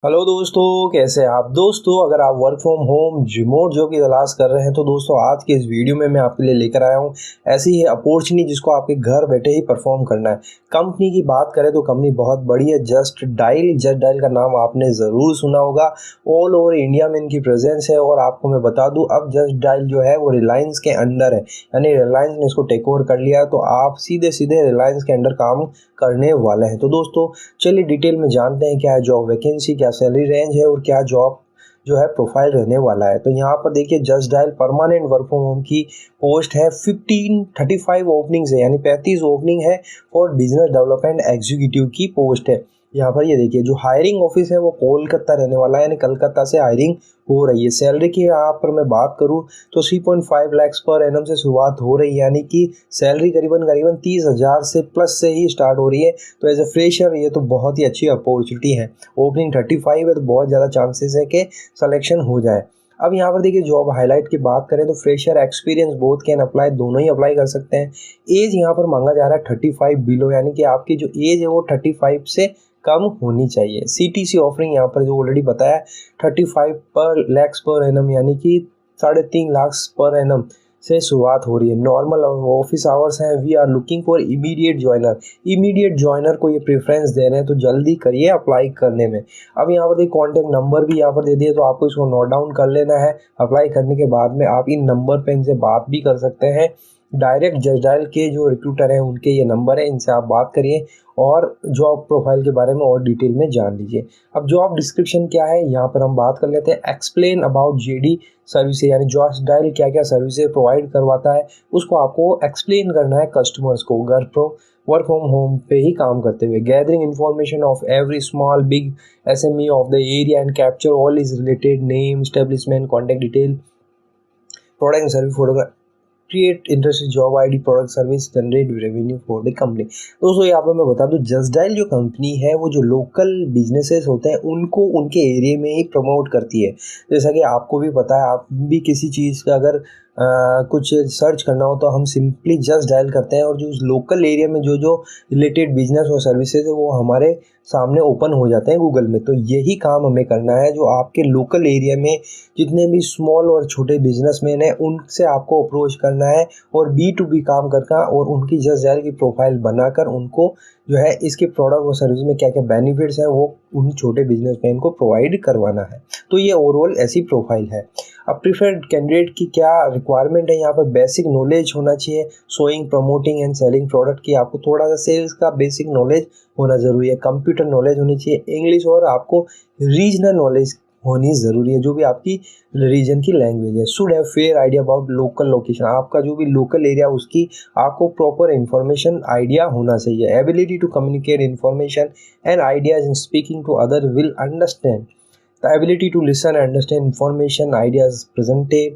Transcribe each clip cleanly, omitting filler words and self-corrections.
Hello दोस्तों, कैसे हैं आप। दोस्तों, अगर आप work from home remote job की तलाश कर रहे हैं तो दोस्तों आज के इस वीडियो में मैं आपके लिए लेकर आया हूं ऐसी ही अपॉर्चुनिटी जिसको आपके घर बैठे ही परफॉर्म करना है। कंपनी की बात करें तो कंपनी बहुत बड़ी है। जस्ट डायल का नाम आपने ज़रूर सुना होगा। ऑल ओवर इंडिया में इनकी प्रेजेंस है और आपको मैं बता दूँ, अब जस्ट डायल जो है वो रिलायंस के अंडर है, यानी रिलायंस ने इसको टेक ओवर कर लिया, तो आप सीधे सीधे रिलायंस के अंडर काम करने वाले हैं। तो दोस्तों चलिए डिटेल में जानते हैं क्या है जॉब वैकेंसी, क्या सैलरी रेंज है और क्या जॉब जो है प्रोफाइल रहने वाला है। तो यहाँ पर देखिए, just dial permanent work from home की पोस्ट है। 35 ओपनिंग्स है, यानी 35 ओपनिंग है फॉर बिजनेस डेवलपमेंट एग्जीक्यूटिव की पोस्ट है। यहाँ पर ये देखिए, जो हायरिंग ऑफिस है वो कोलकाता रहने वाला है, यानी कलकत्ता से हायरिंग हो रही है। सैलरी की यहाँ पर मैं बात करूँ तो 3.5 लाख पर एनम से शुरुआत हो रही है, यानी कि सैलरी करीबन करीबन 30,000 से प्लस से ही स्टार्ट हो रही है। तो एज ए फ्रेशर ये तो बहुत ही अच्छी अपॉर्चुनिटी है। ओपनिंग 35 है तो बहुत ज़्यादा चांसेस है कि सिलेक्शन हो जाए। अब यहाँ पर देखिए, जॉब हाईलाइट की बात करें तो fresher experience both can apply, दोनों ही अप्लाई कर सकते हैं। एज यहाँ पर मांगा जा रहा है 35 बिलो, यानी कि आपकी जो एज है वो 35 से कम होनी चाहिए। CTC ऑफरिंग यहाँ पर जो ऑलरेडी बताया 35 पर लैक्स पर एनम, यानी कि 3.5 लाख पर एनम से शुरुआत हो रही है। नॉर्मल ऑफिस आवर्स हैं। We are looking for immediate joiner को ये प्रेफरेंस दे रहे हैं, तो जल्दी करिए अप्लाई करने में। अब यहाँ पर देखिए, कॉन्टैक्ट नंबर भी यहाँ पर दे दिए, तो आपको इसको नोट डाउन कर लेना है। अप्लाई करने के बाद में आप इन नंबर पे इनसे बात भी कर सकते हैं। डायरेक्ट जस्ट डायल के जो रिक्रूटर हैं उनके ये नंबर है, इनसे आप बात करिए और जॉब प्रोफाइल के बारे में और डिटेल में जान लीजिए। अब जॉब डिस्क्रिप्शन क्या है यहाँ पर हम बात कर लेते हैं। एक्सप्लेन अबाउट JD सर्विसेज, यानी जस्ट डायल क्या क्या सर्विसेज प्रोवाइड करवाता है उसको आपको एक्सप्लेन करना है कस्टमर्स को, वर्क फ्रॉम होम पे ही काम करते हुए। Gathering information of every small big SME of the area and capture all is related name, establishment, contact detail, product and service photograph, create interested job ID, product service, generate revenue for the company. दोस्तों यहाँ पर मैं बता दूं, just dial जो company है वो जो लोकल बिजनेसेस होते हैं उनको उनके एरिया में ही प्रमोट करती है। जैसा कि आपको भी पता है, आप भी किसी चीज़ का अगर कुछ सर्च करना हो तो हम सिंपली जस्ट डायल करते हैं और जो लोकल एरिया में जो जो रिलेटेड बिजनेस और सर्विसेज है वो हमारे सामने ओपन हो जाते हैं गूगल में। तो यही काम हमें करना है, जो आपके लोकल एरिया में जितने भी स्मॉल और छोटे बिजनेसमैन हैं उनसे आपको अप्रोच करना है और B2B काम करना और उनकी जस्ट डायल की प्रोफाइल बनाकर उनको जो है इसके प्रोडक्ट और सर्विस में क्या क्या बेनिफिट्स हैं वो उन छोटे बिजनेसमैन को प्रोवाइड करवाना है। तो ये ओवरऑल ऐसी प्रोफाइल है। अब प्रीफर्ड कैंडिडेट की क्या रिक्वायरमेंट है, यहाँ पर बेसिक नॉलेज होना चाहिए sowing, promoting and selling product की। आपको थोड़ा सा सेल्स का बेसिक नॉलेज होना ज़रूरी है। कंप्यूटर नॉलेज होनी चाहिए, इंग्लिश, और आपको रीजनल नॉलेज होनी ज़रूरी है, जो भी आपकी रीजन की लैंग्वेज है। Should have fair idea about local location, आपका जो भी लोकल एरिया उसकी आपको प्रॉपर इंफॉर्मेशन आइडिया होना चाहिए। Ability to communicate information and ideas in speaking to other will understand, the ability to listen and understand information, ideas presented,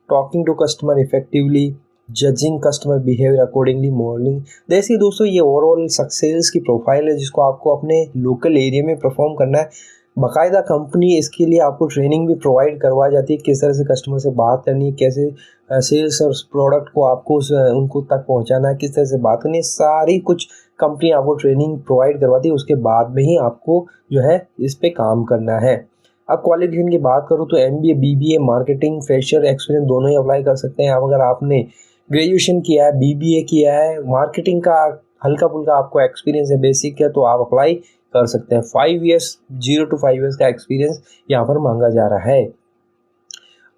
talking to customer effectively, judging customer behaviour accordingly, morning. देखिए दोस्तों, ये overall success की profile है जिसको आपको अपने local area में perform करना है। बाकायदा कंपनी इसके लिए आपको ट्रेनिंग भी प्रोवाइड करवाई जाती है, किस तरह से कस्टमर से बात करनी है, कैसे सेल्स और प्रोडक्ट को आपको उनको तक पहुंचाना है, किस तरह से बात करनी है, सारी कुछ कंपनी आपको ट्रेनिंग प्रोवाइड करवाती है। उसके बाद में ही आपको जो है इस पर काम करना है। अब क्वालिफिकेशन की बात करूँ तो MBA, BBA, marketing, fresher experience दोनों ही अप्लाई कर सकते हैं। अब अगर आपने ग्रेजुएशन किया है, BBA किया है, मार्केटिंग का हल्का फुल्का आपको एक्सपीरियंस है, बेसिक है, तो आप अप्लाई कर सकते हैं। 5 ईयर्स, 0 to 5 ईयर्स का एक्सपीरियंस यहाँ पर मांगा जा रहा है।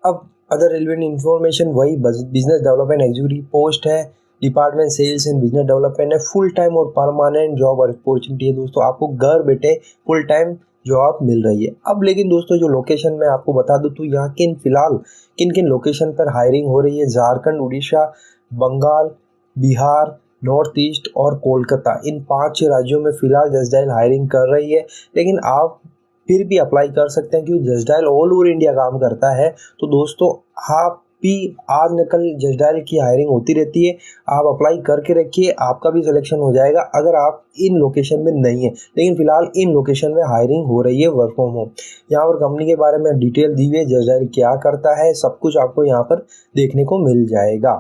अब अदर रिलेवेंट इन्फॉर्मेशन वही बिजनेस डेवलपमेंट एग्जीक्यूटिव पोस्ट है, department sales and business development है। फुल टाइम और परमानेंट जॉब अपॉर्चुनिटी है दोस्तों, आपको घर बैठे फुल टाइम जॉब मिल रही है। अब लेकिन दोस्तों, जो लोकेशन मैं आपको बता दूं तो यहाँ फिलहाल किन किन लोकेशन पर हायरिंग हो रही है। झारखंड, उड़ीसा, बंगाल, बिहार, नॉर्थ ईस्ट और कोलकाता, इन 5 राज्यों में फिलहाल जस्ट डायल हायरिंग कर रही है। लेकिन आप फिर भी अप्लाई कर सकते हैं क्योंकि just dial all over India काम करता है। तो दोस्तों, आप भी आज न कल जस्ट डायल की हायरिंग होती रहती है, आप अप्लाई करके रखिए, आपका भी सिलेक्शन हो जाएगा अगर आप इन लोकेशन में नहीं है। लेकिन फिलहाल इन लोकेशन में हायरिंग हो रही है वर्क फ्रॉम होम। यहाँ पर कंपनी के बारे में डिटेल दी हुई है, जस्ट डायल क्या करता है, सब कुछ आपको यहाँ पर देखने को मिल जाएगा।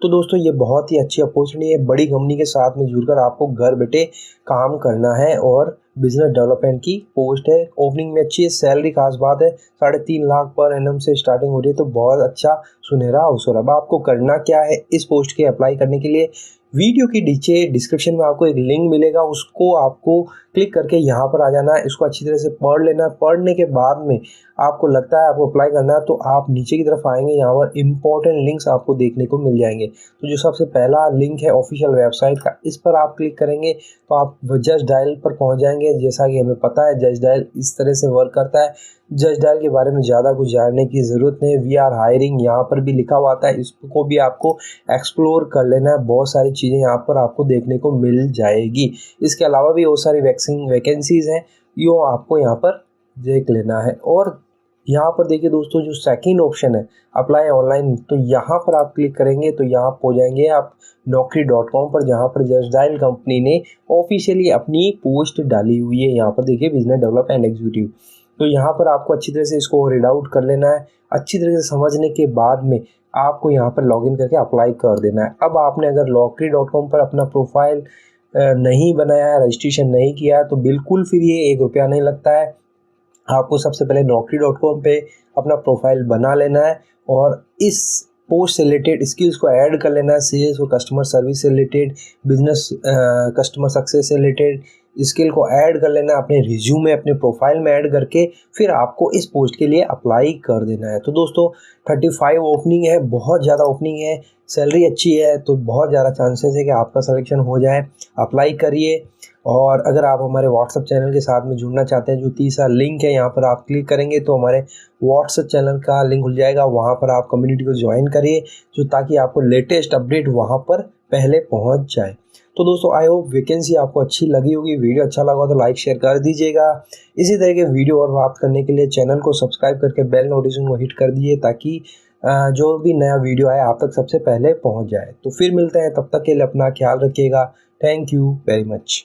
तो दोस्तों, ये बहुत ही अच्छी अपॉर्चुनिटी है। बड़ी कंपनी के साथ में जुड़कर आपको घर बैठे काम करना है और बिजनेस डेवलपमेंट की पोस्ट है। ओपनिंग में अच्छी है, सैलरी खास बात है, 3.5 लाख पर एनम से स्टार्टिंग हो रही है, तो बहुत अच्छा सुनहरा अवसर है। अब आपको करना क्या है इस पोस्ट के अप्लाई करने के लिए, वीडियो के नीचे डिस्क्रिप्शन में आपको एक लिंक मिलेगा, उसको आपको क्लिक करके यहाँ पर आ जाना है। इसको अच्छी तरह से पढ़ लेना है। पढ़ने के बाद में आपको लगता है आपको अप्लाई करना है, तो आप नीचे की तरफ आएंगे, यहाँ पर इंपॉर्टेंट लिंक्स आपको देखने को मिल जाएंगे। तो जो सबसे पहला लिंक है ऑफिशियल वेबसाइट का, इस पर आप क्लिक करेंगे तो आप जस्ट डायल पर पहुँच जाएंगे। जैसा कि हमें पता है जस्ट डायल इस तरह से वर्क करता है। जस्ट डायल के बारे में ज़्यादा कुछ जानने की ज़रूरत नहीं है। वी आर हायरिंग यहाँ पर भी लिखा हुआ आता है, इसको भी आपको एक्सप्लोर कर लेना है। बहुत सारी चीज़ें यहाँ पर आपको देखने को मिल जाएगी। इसके अलावा भी बहुत सारी वैकेंसीज़ हैं, यो आपको यहाँ पर देख लेना है। और यहाँ पर देखिए दोस्तों, जो सेकंड ऑप्शन है अप्लाई ऑनलाइन, तो यहाँ पर आप क्लिक करेंगे तो यहाँ हो जाएंगे आप naukri.com पर, जहाँ पर जस्ट डायल कंपनी ने ऑफिशियली अपनी पोस्ट डाली हुई है। यहाँ पर देखिए बिजनेस डेवलपमेंट एग्जीक्यूटिव, तो यहाँ पर आपको अच्छी तरह से इसको रीड आउट कर लेना है। अच्छी तरह से समझने के बाद में आपको यहाँ पर लॉगिन करके अप्लाई कर देना है। अब आपने अगर naukri.com पर अपना प्रोफाइल नहीं बनाया है, रजिस्ट्रेशन नहीं किया है, तो बिल्कुल फिर ये 1 रुपया नहीं लगता है। आपको सबसे पहले naukri.com पे अपना प्रोफाइल बना लेना है और इस पोस्ट से रिलेटेड स्किल्स को ऐड कर लेना है। सेल्स और कस्टमर सर्विस से रिलेटेड, बिजनेस कस्टमर सक्सेस से रिलेटेड स्किल को ऐड कर लेना है अपने रिज्यूमे, अपने प्रोफाइल में ऐड करके फिर आपको इस पोस्ट के लिए अप्लाई कर देना है। तो दोस्तों 35 ओपनिंग है, बहुत ज़्यादा ओपनिंग है, सैलरी अच्छी है, तो बहुत ज़्यादा चांसेस है कि आपका सिलेक्शन हो जाए। अप्लाई करिए। और अगर आप हमारे व्हाट्सएप चैनल के साथ में जुड़ना चाहते हैं, जो तीसरा लिंक है यहाँ पर आप क्लिक करेंगे तो हमारे व्हाट्सएप चैनल का लिंक खुल जाएगा। वहाँ पर आप कम्युनिटी को ज्वाइन करिए, जो ताकि आपको लेटेस्ट अपडेट वहाँ पर पहले पहुँच जाए। तो दोस्तों आई होप वैकेंसी आपको अच्छी लगी होगी। वीडियो अच्छा लगा तो लाइक शेयर कर दीजिएगा। इसी तरह के वीडियो और प्राप्त करने के लिए चैनल को सब्सक्राइब करके बेल नोटिफिकेशन को हिट कर दीजिए, ताकि जो भी नया वीडियो आए आप तक सबसे पहले पहुँच जाए। तो फिर मिलते हैं, तब तक के लिए अपना ख्याल रखिएगा। Thank you very much.